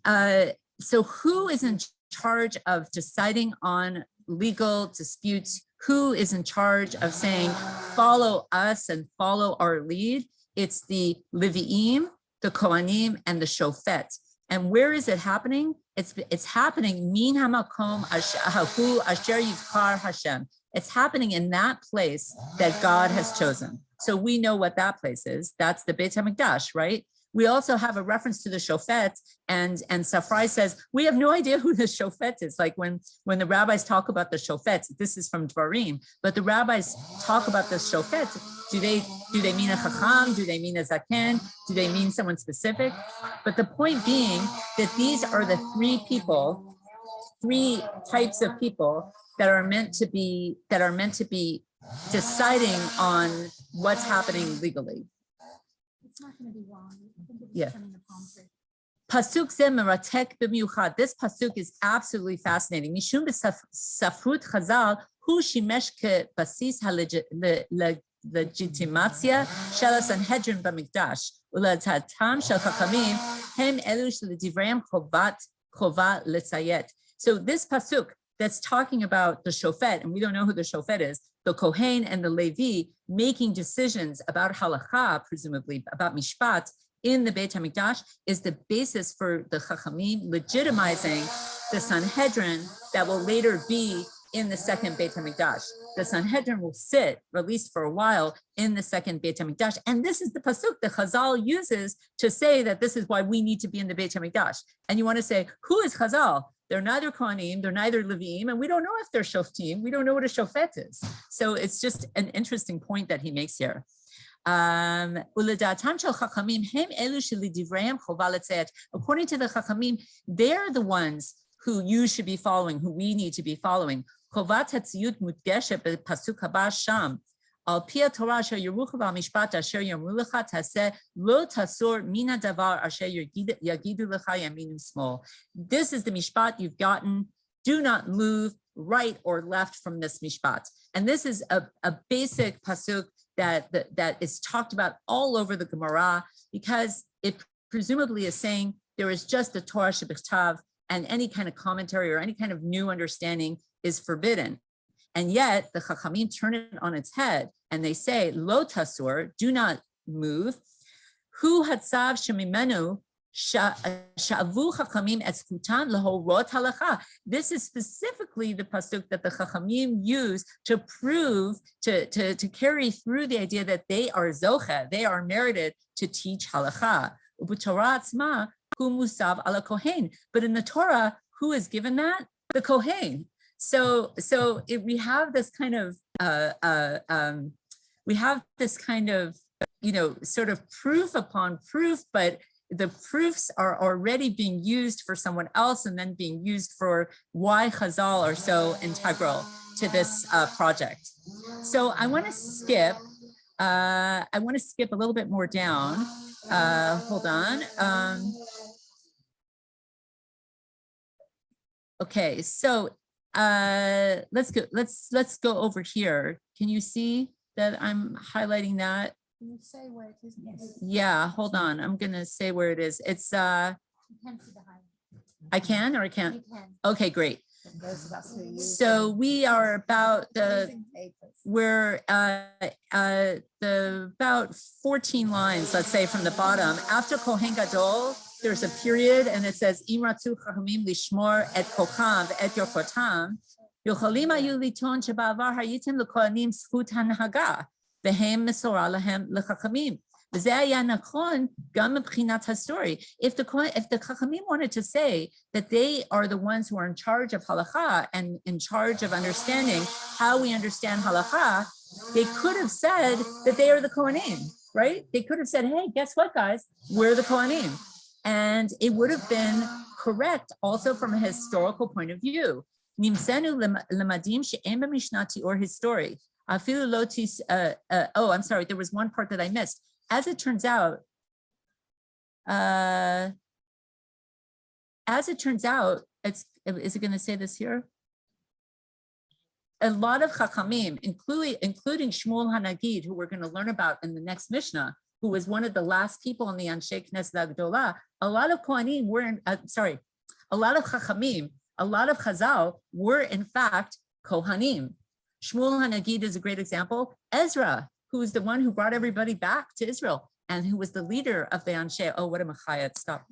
so who is in charge of deciding on legal disputes? Who is in charge of saying, follow us and follow our lead? It's the Levi'im, the Kohanim, and the Shofet. And where is it happening? It's happening min hamakom hahu asher yivchar Hashem. It's happening in that place that God has chosen. So we know what that place is. That's the Beit HaMikdash, right? We also have a reference to the Shofet, and Safrai says, we have no idea who the Shofet is. Like when the rabbis talk about the Shofet, this is from Dvarim, but the rabbis talk about the Shofet. Do they mean a Chacham? Do they mean a Zaken? Do they mean someone specific? But the point being that these are the three types of people that are meant to be deciding on what's happening legally. It's not going to be wrong. I think it's Yeah. turning the palm tree. Pasuk ze meratek b'miuchad. This pasuk is absolutely fascinating. Mishum b'safrut Chazal hu shimesh kebasis legitimatzia shel Sanhedrin b'mikdash ule'tatam shel chachamim hem elu shel chova letzayet. So this pasuk that's talking about the Shofet, and we don't know who the Shofet is, the Kohen and the Levi making decisions about halakha, presumably about mishpat in the Beit HaMikdash, is the basis for the Chachamim legitimizing the Sanhedrin that will later be in the second Beit HaMikdash. The Sanhedrin will sit, or at least for a while, in the second Beit HaMikdash. And this is the pasuk that Chazal uses to say that this is why we need to be in the Beit HaMikdash. And you want to say, who is Chazal? They're neither Kohanim, they're neither Levim, and we don't know if they're Shoftim. We don't know what a Shofet is. So it's just an interesting point that he makes here. According to the Chachamim, they're the ones who you should be following, who we need to be following. Al pia Torah asher yerucha v'amishpat asher yomru lecha taseh lo tasor mina davar asher yagidu lecha yamin small. This is the mishpat you've gotten. Do not move right or left from this mishpat. And this is a basic pasuk that is talked about all over the Gemara, because it presumably is saying there is just a Torah shebechtav, and any kind of commentary or any kind of new understanding is forbidden. And yet the Chachamim turn it on its head and they say, Lo tasur, do not move. Hu hatzav shemimenu sha'avu Chachamim et zkutan lehorot halacha. This is specifically the pasuk that the Chachamim use to prove, to carry through the idea that they are zoche, they are merited to teach halacha. U'b'torah atzma hu musav ala kohen. But in the Torah, who is given that? The kohen. So we have this kind of sort of proof upon proof, but the proofs are already being used for someone else and then being used for why Chazal are so integral to this project. So I want to skip a little bit more down. Hold on. Okay, so let's go over here. Can you see that I'm highlighting that? Can you say where it is? Yes. Yeah, hold on. I'm gonna say where it is. It's You can see the highlight. I can or I can't? You can. Okay, great. And those of us who use So we are about using papers. we're about 14 lines, let's say, from the bottom. After Kohen Gadol, there's a period and it says Imratu Chachamim lishmor et kocham et yorkotam yochalim hayu liton shebavar hayitim lekohanim zchut hanhaga vehem mesorah lahem lechachamim. If the Chachamim wanted to say that they are the ones who are in charge of halacha and in charge of understanding how we understand halacha, they could have said that they are the Kohanim, right? They could have said, hey, guess what, guys? We're the Kohanim. And it would have been correct also from a historical point of view. Nimsenu lemadim she'em b'mishnati or his story. I'm sorry, there was one part that I missed. As it turns out, is it going to say this here? A lot of Chachamim, including Shmuel HaNagid, who we're going to learn about in the next Mishnah, who was one of the last people in the Anshe Knesset Agdola, a lot of Kohanim were, a lot of Chachamim, a lot of Chazal were in fact Kohanim. Shmuel HaNagid is a great example. Ezra, who is the one who brought everybody back to Israel and who was the leader of the Anshe, oh, what a machayat, stop.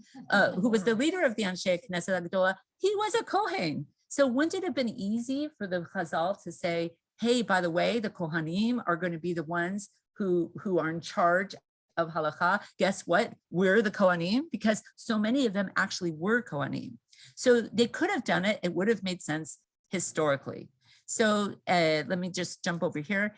Who was the leader of the Anshe Knesset Agdola, he was a Kohen. So wouldn't it have been easy for the Chazal to say, hey, by the way, the Kohanim are going to be the ones who are in charge of halacha? Guess what? We're the Kohanim, because so many of them actually were Kohanim. So they could have done it. It would have made sense historically. So let me just jump over here.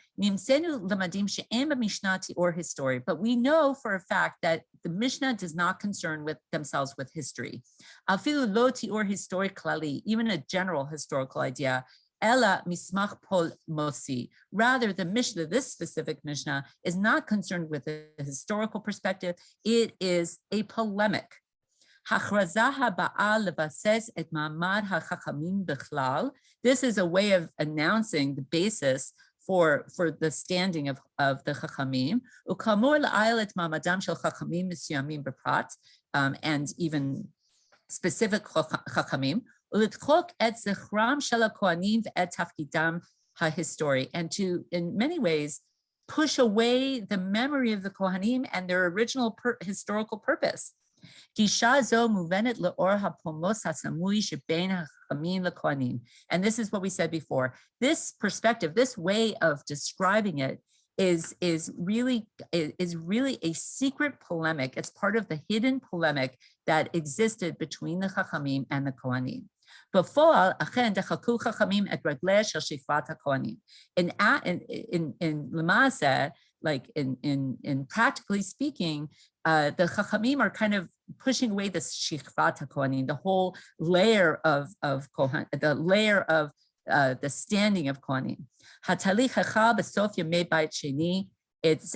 Or his story, but we know for a fact that the Mishnah does not concern with themselves with history. Or historic klali, even a general historical idea. Ella mismach pol mosi. Rather, the Mishnah, this specific Mishnah, is not concerned with a historical perspective. It is a polemic. This is a way of announcing the basis for the standing of the Chachamim. And even specific Chachamim. And to, in many ways, push away the memory of the Kohanim and their original historical purpose. And this is what we said before. This perspective, this way of describing it is really a secret polemic. It's part of the hidden polemic that existed between the Chachamim and the Kohanim. בפועל, אכן דחקו חכמים את רגליה של שכבת הכהנים. In למעשה, like in practically speaking, the chachamim are kind of pushing away the shikvat hakohanim, the whole layer of kohan, the layer of the standing of kohanim. Hatalik hachal b'sof yemei bayit sheni. It's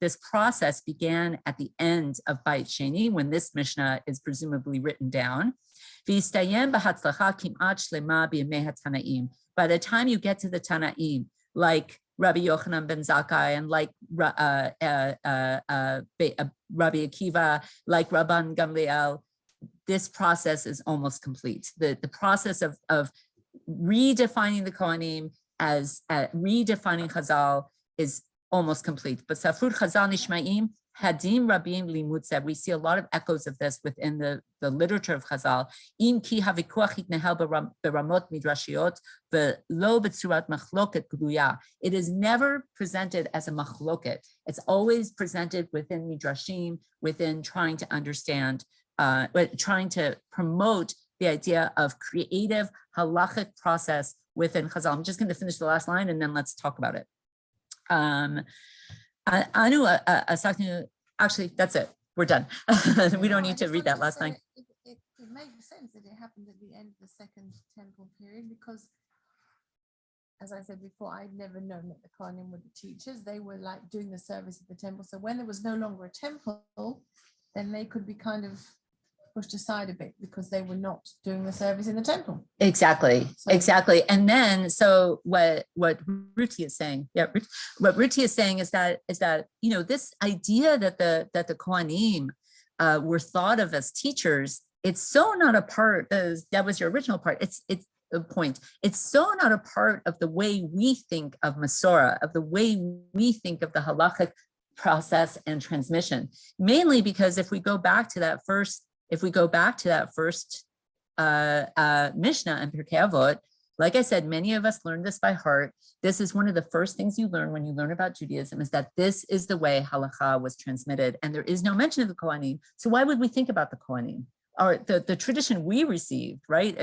this process began at the end of Bayit Sheni when this Mishnah is presumably written down. V'istayem b'hatzlacha kim'at shlema b'yemei haTanaim. By the time you get to the Tanaim, like Rabbi Yochanan ben Zakkai and like Rabbi Akiva, like Rabban Gamliel, this process is almost complete. The process of redefining the Kohanim as redefining Chazal is almost complete. But Safrut Chazal Nishmaim, Hadim Rabim Limud said, we see a lot of echoes of this within the literature of Chazal. Im ki havikuach yitnehel beramot midrashiot ve'lo betzurat machloket gluya. It is never presented as a machloket. It's always presented within midrashim, within trying to understand, trying to promote the idea of creative halachic process within Chazal. I'm just going to finish the last line and then let's talk about it. Actually, that's it. We're done. We don't need to read that last line. It makes sense that it happened at the end of the Second Temple period because, as I said before, I'd never known that the Kohanim were the teachers. They were like doing the service at the temple. So when there was no longer a temple, then they could be kind of pushed aside a bit because they were not doing the service in the temple. Exactly. And then, so what Ruti is saying, what Ruti is saying is that this idea that the Kohanim were thought of as teachers, it's so not a part, that was your original part. It's the point. It's so not a part of the way we think of Masorah, of the way we think of the halachic process and transmission. Mainly because if we go back to that first Mishnah in Pirkei Avot, like I said, many of us learned this by heart. This is one of the first things you learn when you learn about Judaism, is that this is the way halakha was transmitted, and there is no mention of the Kohanim. So why would we think about the Kohanim? Or the tradition we received, right?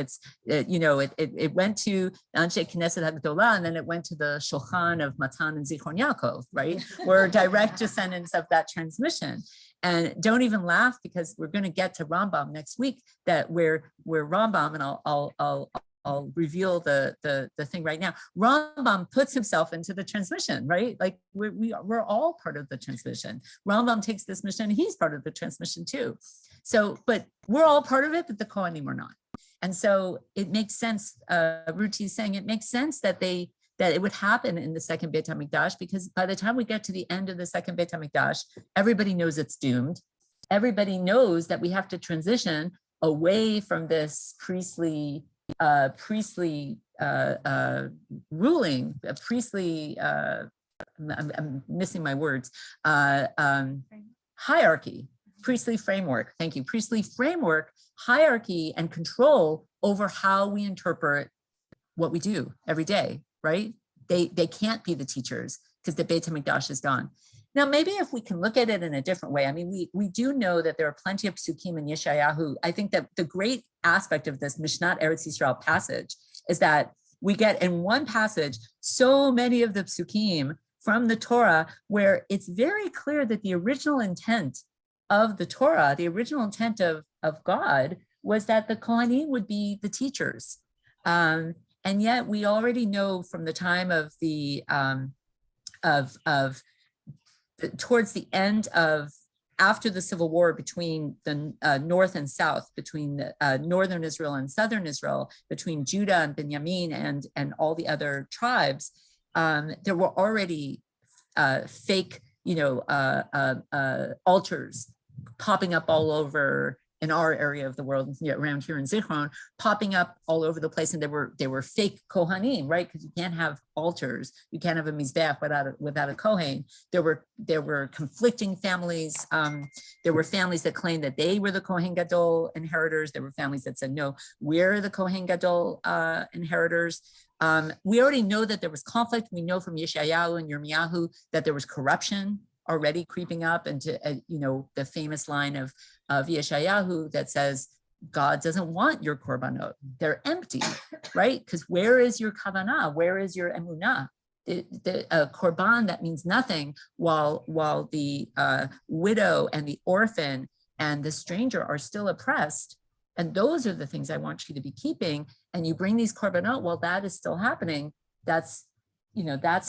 It went to Anshe Knesset HaGdolah, and then it went to the Shulchan of Matan and Zichron Yaakov, right? We're direct descendants of that transmission. And don't even laugh, because we're going to get to Rambam next week, that where Rambam, and I'll reveal the thing right now. Rambam puts himself into the transmission, right? Like we're all part of the transmission. Rambam takes this mission, and he's part of the transmission too. So, but we're all part of it, but the Kohanim are not. And so it makes sense. Ruti is saying it makes sense that it would happen in the second Beit HaMikdash, because by the time we get to the end of the second Beit HaMikdash, everybody knows it's doomed. Everybody knows that we have to transition away from this priestly ruling, I'm missing my words, hierarchy, priestly framework. Thank you. Priestly framework, hierarchy, and control over how we interpret what we do every day, right? They can't be the teachers because the Beit HaMikdash is gone. Now, maybe if we can look at it in a different way, I mean, we do know that there are plenty of psukim in Yeshayahu. I think that the great aspect of this Mishnat Eretz Yisrael passage is that we get in one passage so many of the psukim from the Torah where it's very clear that the original intent of the Torah, the original intent of God, was that the Kohanim would be the teachers. And yet we already know from the time of the towards the end of, after the civil war between the north and south, between northern Israel and southern Israel, between Judah and Benjamin and all the other tribes, there were already fake, altars popping up all over in our area of the world, around here in Zichron, popping up all over the place, and they were fake Kohanim, right? Because you can't have altars, you can't have a mizbeach without a Kohen. There were conflicting families. There were families that claimed that they were the Kohen Gadol inheritors. There were families that said, no, we're the Kohen Gadol inheritors. We already know that there was conflict. We know from Yeshayahu and Yirmiyahu that there was corruption already creeping up into, the famous line of Yeshayahu that says, God doesn't want your korbanot. They're empty, right? Because where is your kavanah? Where is your emunah? The korban that means nothing, while the widow and the orphan and the stranger are still oppressed. And those are the things I want you to be keeping. And you bring these korbanot while that is still happening. That's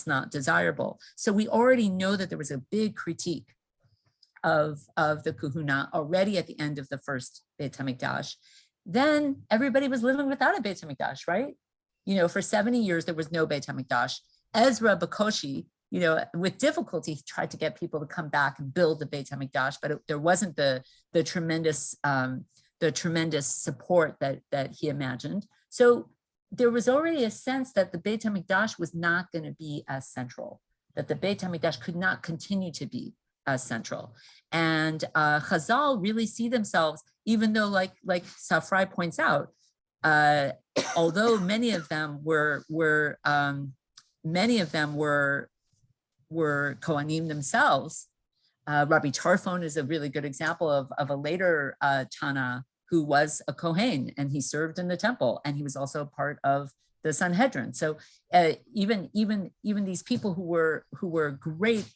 not desirable. So we already know that there was a big critique of the kahuna already at the end of the first Beit HaMikdash. Then everybody was living without a Beit HaMikdash, right? For 70 years, there was no Beit HaMikdash. Ezra Bakoshi, with difficulty, tried to get people to come back and build the Beit HaMikdash, but there wasn't the tremendous support that he imagined. So there was already a sense that the Beit HaMikdash was not going to be as central, that the Beit HaMikdash could not continue to be as central. And Chazal really see themselves, even though, like Safrai points out, although many of them were Kohanim themselves. Rabbi Tarfon is a really good example of a later Tana who was a Kohen, and he served in the temple, and he was also part of the Sanhedrin. So even these people who were great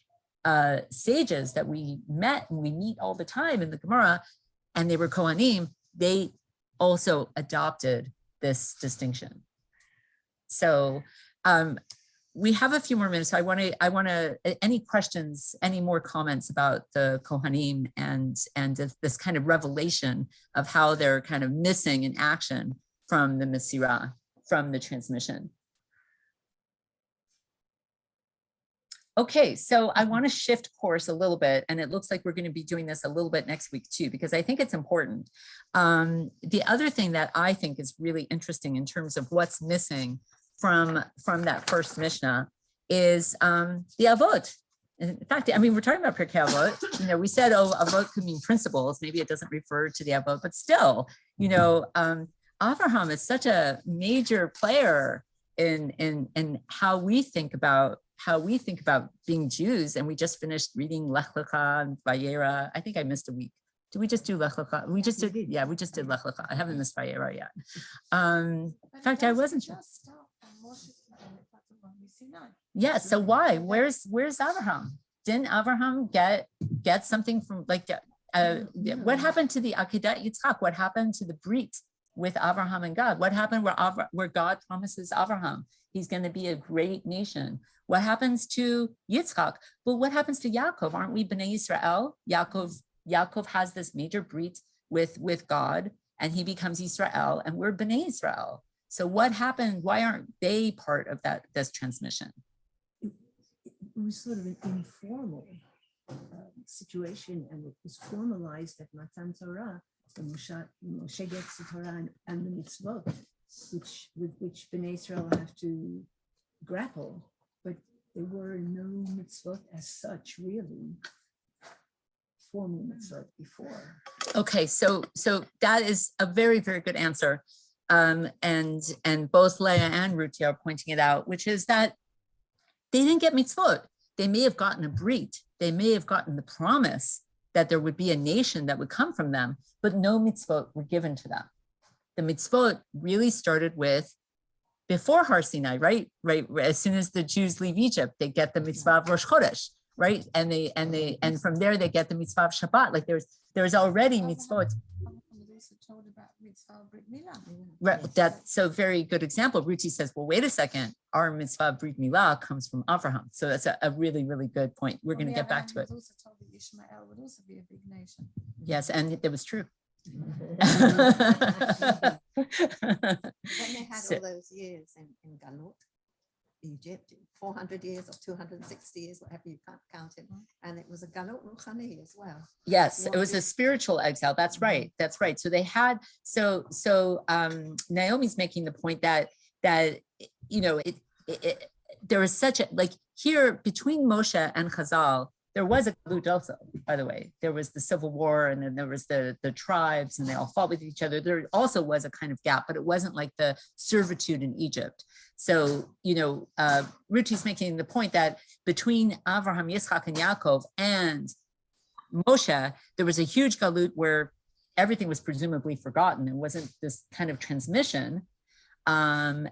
sages that we met and we meet all the time in the Gemara, and they were Kohanim, they also adopted this distinction. So we have a few more minutes. So I want to, any questions, any more comments about the Kohanim and this kind of revelation of how they're kind of missing in action from the Mesirah, from the transmission. Okay, so I want to shift course a little bit, and it looks like we're going to be doing this a little bit next week too, because I think it's important. The other thing that I think is really interesting in terms of what's missing from that first Mishnah is the Avot. In fact, I mean, we're talking about Pirkei Avot. We said, oh, Avot could mean principles. Maybe it doesn't refer to the Avot, but still, Avraham is such a major player in how we think about being Jews. And we just finished reading Lech Lecha and Vayera. I think I missed a week. Did we just do Lech Lecha? We just did Lech Lecha. I haven't missed Vayera yet. In fact, I wasn't sure. Yes. So why? Where's Avraham? Didn't Avraham get something from what happened to the Akedat Yitzchak? What happened to the Brit with Avraham and God? What happened where God promises Avraham he's going to be a great nation? What happens to Yitzchak? But what happens to Yaakov? Aren't we Bnei Israel? Yaakov has this major brit with God, and he becomes Israel, and we're Bnei Israel. So what happened? Why aren't they part of this transmission? It was sort of an informal situation, and it was formalized at Matan Torah. So Moshe gets the Torah and the mitzvot, with which Bnei Israel have to grapple. But there were no mitzvot as such, really, formal mitzvot before. Okay, so that is a very, very good answer. And both Leah and Ruti are pointing it out, which is that they didn't get mitzvot. They may have gotten a brit. They may have gotten the promise that there would be a nation that would come from them, but no mitzvot were given to them. The mitzvot really started before Har Sinai, right? As soon as the Jews leave Egypt, they get the mitzvah of Rosh Chodesh, right? And from there they get the mitzvah of Shabbat. Like there's already mitzvot. Right, that's so very good example. Ruti says, well, wait a second, our mitzvah of Brit Milah comes from Avraham. So that's a really, really good point. We're going to get back to it. Also told that Ishmael would also be a big nation. Yes, and it was true. When they had all those years in Galut, Egypt, 400 years or 260 years, whatever you count it, and it was a Galut Ruchani as well. Yes, it was a spiritual exile. That's right. That's right. So they had Naomi's making the point that there was such a here between Moshe and Chazal. There was a galut also, by the way. There was the civil war, and then there was the tribes, and they all fought with each other. There also was a kind of gap, but it wasn't like the servitude in Egypt. So, Ruti's making the point that between Avraham, Yitzchak, and Yaakov and Moshe, there was a huge galut where everything was presumably forgotten. It wasn't this kind of transmission. And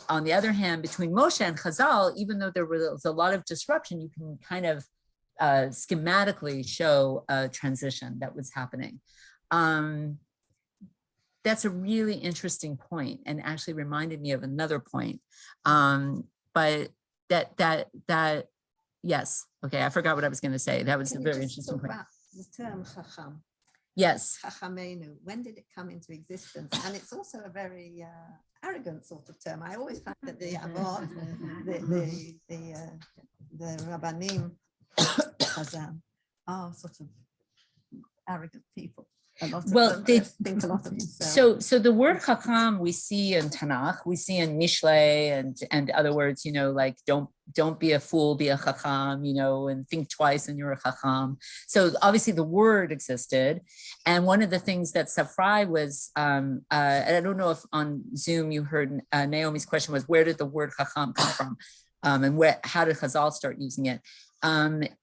on the other hand, between Moshe and Chazal, even though there was a lot of disruption, you can kind of schematically show a transition that was happening. That's a really interesting point, and actually reminded me of another point. But that yes, okay, I forgot what I was going to say. That was Can a you very just interesting talk point. about the term chacham? Yes. Chachamenu, when did it come into existence? And it's also a very arrogant sort of term. I always find that the Avot, the Rabbanim, Chazal, are sort of arrogant people. A lot of them think a lot of themselves. So the word chacham we see in Tanakh, we see in Mishlei and other words, like don't be a fool, be a chacham, and think twice and you're a chacham. So obviously the word existed. And one of the things that Safrai was, and I don't know if on Zoom you heard Naomi's question was, where did the word chacham come from? And how did Chazal start using it?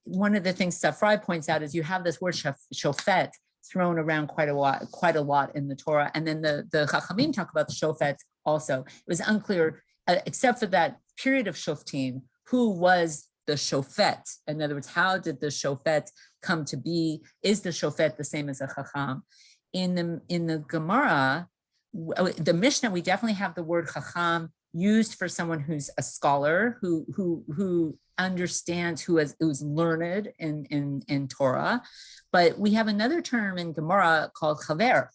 One of the things Safrai points out is you have this word shofet thrown around quite a lot in the Torah. And then the Chachamim talk about the shofet also. It was unclear, except for that period of shoftim, who was the shofet? In other words, how did the shofet come to be? Is the shofet the same as a chacham? In the Gemara, the Mishnah, we definitely have the word chacham used for someone who's a scholar, who understands, who's learned in Torah. But we have another term in Gemara called chaver.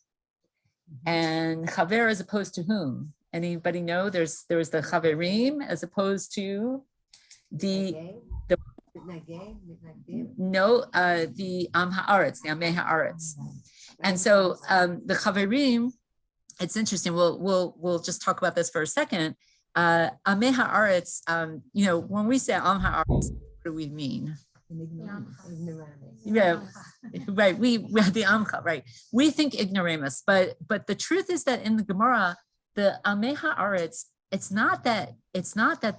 And chaver as opposed to whom? Anybody know? There's the chaverim as opposed to the Am Haaretz, the Amei Haaretz. And so the chaverim, it's interesting. We'll just talk about this for a second. Amei Haaretz, when we say Am Haaretz, what do we mean? Yeah, right. We the Amcha, right? We think ignoramus, but the truth is that in the Gemara, the Amei Haaretz, it's not that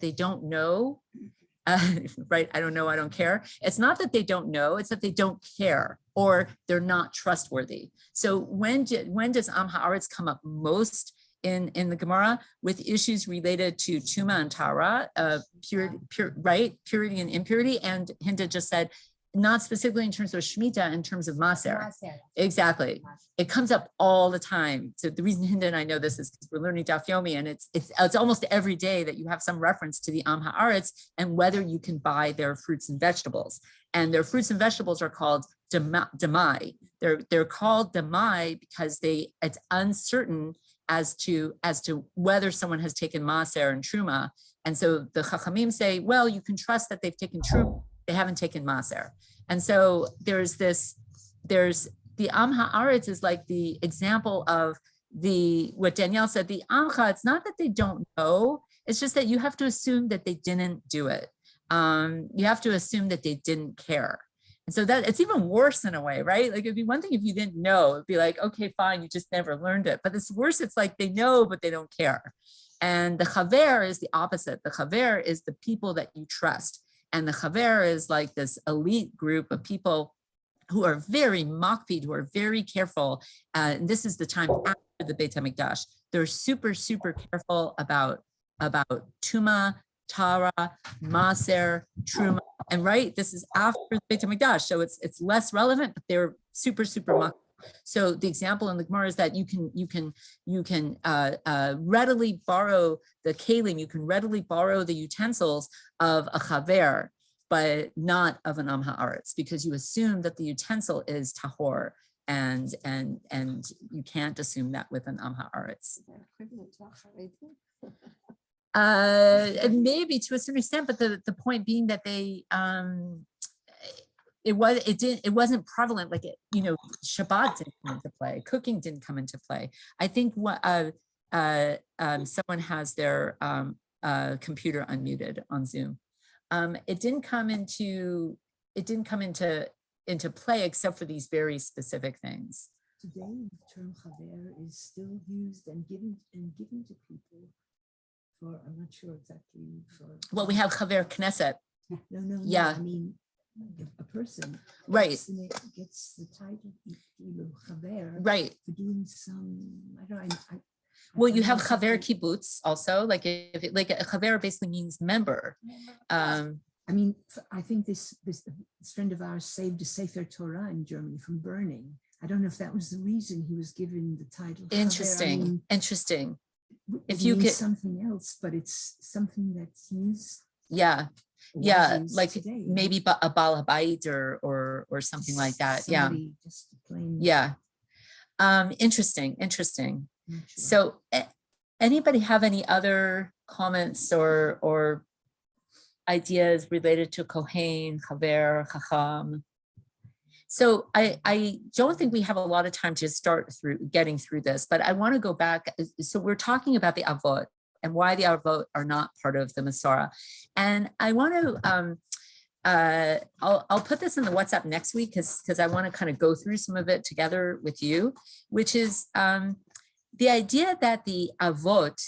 they don't know, right? I don't know, I don't care. It's not that they don't know, it's that they don't care or they're not trustworthy. So when does Am Haaretz come up most in the Gemara? With issues related to Tuma and Tara, purity and impurity. And Hinda just said, not specifically in terms of Shemitah, in terms of Maser. Exactly. It comes up all the time. So the reason Hinda and I know this is because we're learning Daf Yomi, and it's almost every day that you have some reference to the Am Haaretz and whether you can buy their fruits and vegetables. And their fruits and vegetables are called demai. They're called demai because it's uncertain as to whether someone has taken Maser and Truma. And so the Chachamim say, well, you can trust that they've taken Truma, they haven't taken Maser. And so there's the Am Haaretz is like the example of what Danielle said, the Amcha, it's not that they don't know, it's just that you have to assume that they didn't do it. You have to assume that they didn't care. And so that it's even worse in a way, right? Like it'd be one thing if you didn't know, it'd be like, okay, fine, you just never learned it. But it's worse, it's like they know, but they don't care. And the chaver is the opposite. The chaver is the people that you trust. And the chaver is like this elite group of people who are very makpid, who are very careful. And this is the time after the Beit HaMikdash. They're super, super careful about Tuma, Tara, Maser, Truma. And right, this is after the Beit HaMikdash, so it's less relevant, but they're super, super makpid. So the example in the Gemara is that you can readily borrow the kelim, you can readily borrow the utensils of a chaver, but not of an Am Haaretz, because you assume that the utensil is tahor, and you can't assume that with an Am Haaretz. Maybe to a certain extent, but the point being that they it wasn't prevalent, like Shabbat didn't come into play, cooking didn't come into play. I think what someone has their computer unmuted on Zoom. It didn't come into play except for these very specific things. Today, the term chaver is still used and given to people for, I'm not sure exactly for. Well, we have chaver Knesset. No. Yeah. I mean, a person Right, gets the title chaver right. for doing some, I don't know. I Well, you have forgot chaver exactly- kibbutz also, like if it, like a chaver basically means member. I mean, I think this friend of ours saved a Sefer Torah in Germany from burning. I don't know if that was the reason he was given the title. chaver. I Interesting, mean, interesting. it If you means could, something else, but it's something that's used. yeah, or yeah, was like today, maybe a bal habayit or something like that. Yeah, somebody just plain. yeah. Interesting, interesting. Not sure. So anybody have any other comments or ideas related to Kohen, Chaver, Chacham? So I don't think we have a lot of time to start getting through this, but I want to go back. So we're talking about the Avot and why the Avot are not part of the Masorah. And I want to, I'll put this in the WhatsApp next week because I want to kind of go through some of it together with you, which is the idea that the Avot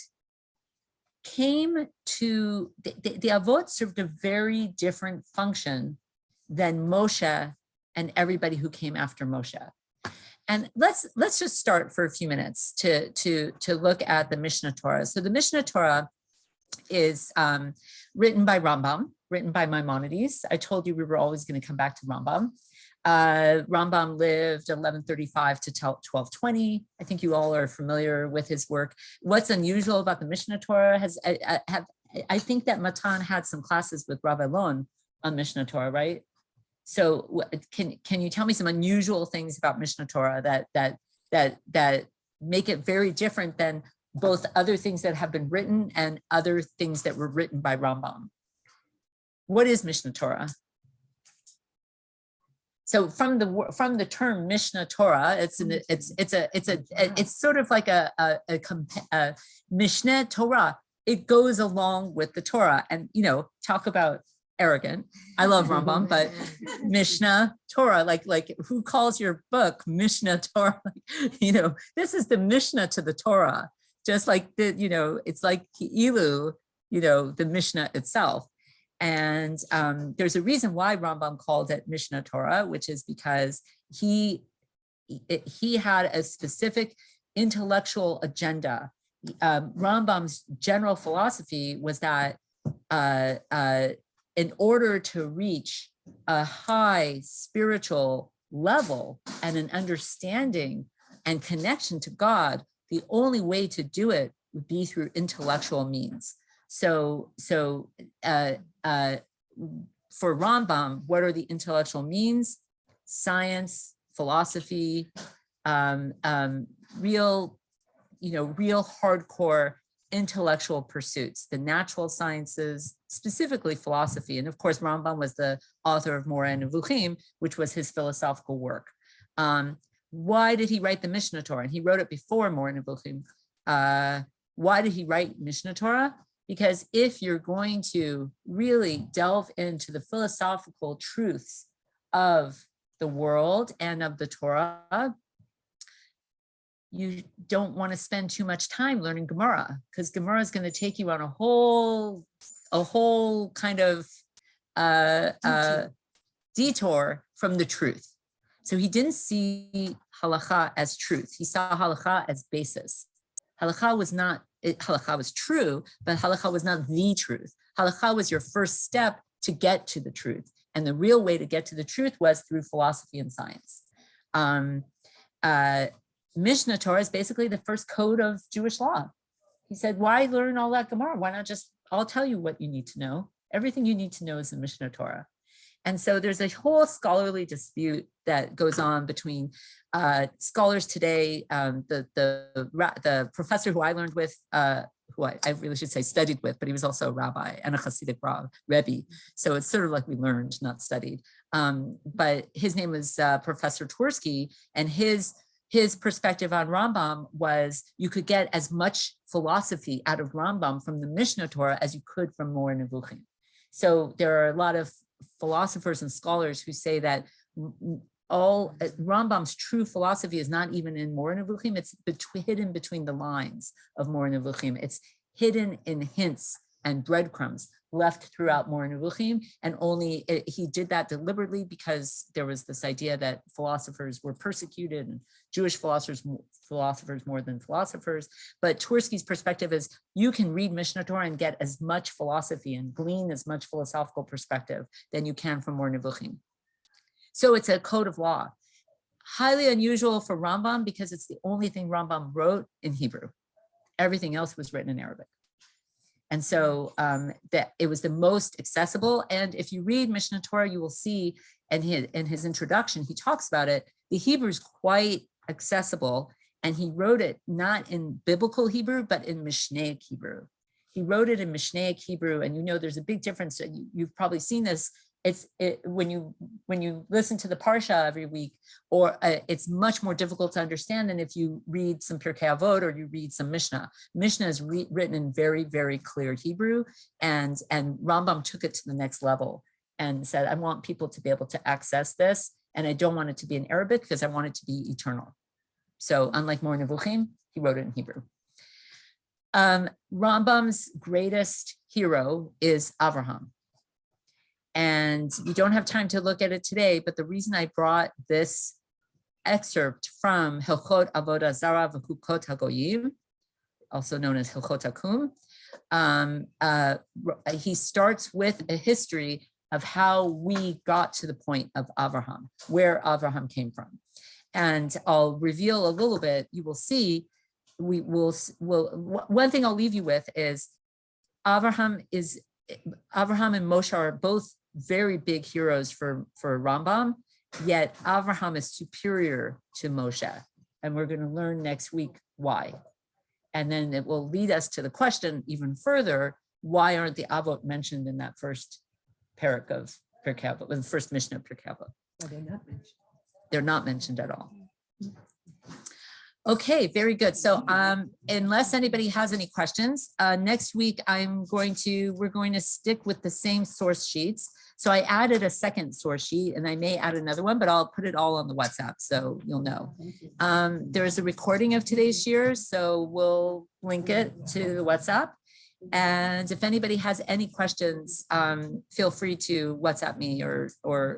came to, the Avot served a very different function than Moshe and everybody who came after Moshe. And let's just start for a few minutes to look at the Mishnah Torah. So the Mishnah Torah is written by Rambam, written by Maimonides. I told you we were always going to come back to Rambam. Rambam lived 1135 to 1220. I think you all are familiar with his work. What's unusual about the Mishnah Torah I think that Matan had some classes with Rav Elon on Mishnah Torah, right? So can you tell me some unusual things about Mishnah Torah that make it very different than both other things that have been written and other things that were written by Rambam? What is Mishnah Torah? So from the term Mishnah Torah, it's sort of like a Mishneh Torah. It goes along with the Torah, and talk about arrogant. I love Rambam, but Mishnah Torah, like who calls your book Mishnah Torah? This is the Mishnah to the Torah, just like it's like Ilu, the Mishnah itself. And there's a reason why Rambam called it Mishnah Torah, which is because he had a specific intellectual agenda. Rambam's general philosophy was that in order to reach a high spiritual level and an understanding and connection to God, the only way to do it would be through intellectual means. So for Rambam, what are the intellectual means? Science, philosophy, real hardcore intellectual pursuits, the natural sciences, specifically philosophy. And of course, Rambam was the author of Moreh Nevuchim, which was his philosophical work. Why did he write the Mishnah Torah? And he wrote it before Moreh Nevuchim. Why did he write Mishnah Torah? Because if you're going to really delve into the philosophical truths of the world and of the Torah, you don't want to spend too much time learning Gemara, because Gemara is going to take you on a whole kind of detour from the truth. So he didn't see halakha as truth. He saw halakha as basis. Halakha was true, but halakha was not the truth. Halakha was your first step to get to the truth. And the real way to get to the truth was through philosophy and science. Mishnah Torah is basically the first code of Jewish law. He said, why learn all that Gemara? Why not I'll tell you what you need to know. Everything you need to know is in Mishnah Torah. And so there's a whole scholarly dispute that goes on between scholars today. The professor who I learned with, who I really should say studied with, but he was also a rabbi and a Hasidic Rebbe. So it's sort of like we learned, not studied. But his name was Professor Twersky, and his perspective on Rambam was you could get as much philosophy out of Rambam from the Mishnah Torah as you could from Moreh Nevuchim. So there are a lot of philosophers and scholars who say that all Rambam's true philosophy is not even in Moreh Nevuchim. It's hidden between the lines of Moreh Nevuchim. It's hidden in hints and breadcrumbs left throughout Moreh Nevuchim, and he did that deliberately because there was this idea that philosophers were persecuted, and Jewish philosophers more than philosophers. But Twersky's perspective is you can read Mishnah Torah and get as much philosophy and glean as much philosophical perspective than you can from Moreh Nevuchim. So it's a code of law. Highly unusual for Rambam because it's the only thing Rambam wrote in Hebrew. Everything else was written in Arabic. And so that it was the most accessible. And if you read Mishnah Torah, you will see in his introduction, he talks about it. The Hebrew is quite accessible. And he wrote it not in biblical Hebrew, but in Mishnaic Hebrew. He wrote it in Mishnaic Hebrew. And you know, there's a big difference. You've probably seen this. When you listen to the Parsha every week, or it's much more difficult to understand than if you read some Pirkei Avot or you read some Mishnah. Mishnah is written in very, very clear Hebrew, and Rambam took it to the next level and said, I want people to be able to access this, and I don't want it to be in Arabic because I want it to be eternal. So unlike Moreh Nevuchim, he wrote it in Hebrew. Rambam's greatest hero is Avraham. And we don't have time to look at it today, but the reason I brought this excerpt from Hilchot Avodah Zarah v'Chukot HaGoyim, also known as Hilchot Hakum, he starts with a history of how we got to the point of Avraham, where Avraham came from. And I'll reveal a little bit. You will see, one thing I'll leave you with is Avraham and Moshe are both very big heroes for Rambam, yet Avraham is superior to Moshe. And we're going to learn next week why. And then it will lead us to the question even further, why aren't the Avot mentioned in that first parak of Pirkei Avot, the first Mishnah of Pirkei Avot? Well, they're not mentioned. They're not mentioned at all. Okay, very good. So unless anybody has any questions, next week we're going to stick with the same source sheets. So I added a second source sheet and I may add another one, but I'll put it all on the WhatsApp so you'll know. There is a recording of today's shiur, so we'll link it to the WhatsApp. And if anybody has any questions, feel free to WhatsApp me or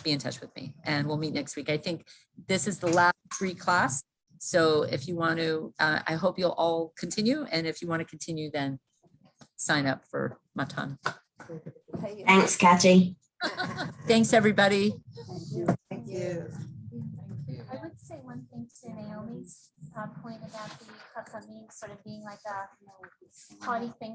be in touch with me, and we'll meet next week. I think this is the last free class. So if you want to, I hope you'll all continue. And if you want to continue, then sign up for Matan. Thanks, Catty. Thanks, everybody. Thank you. I would say one thing to Naomi's point about the Chachamim sort of being like a party thing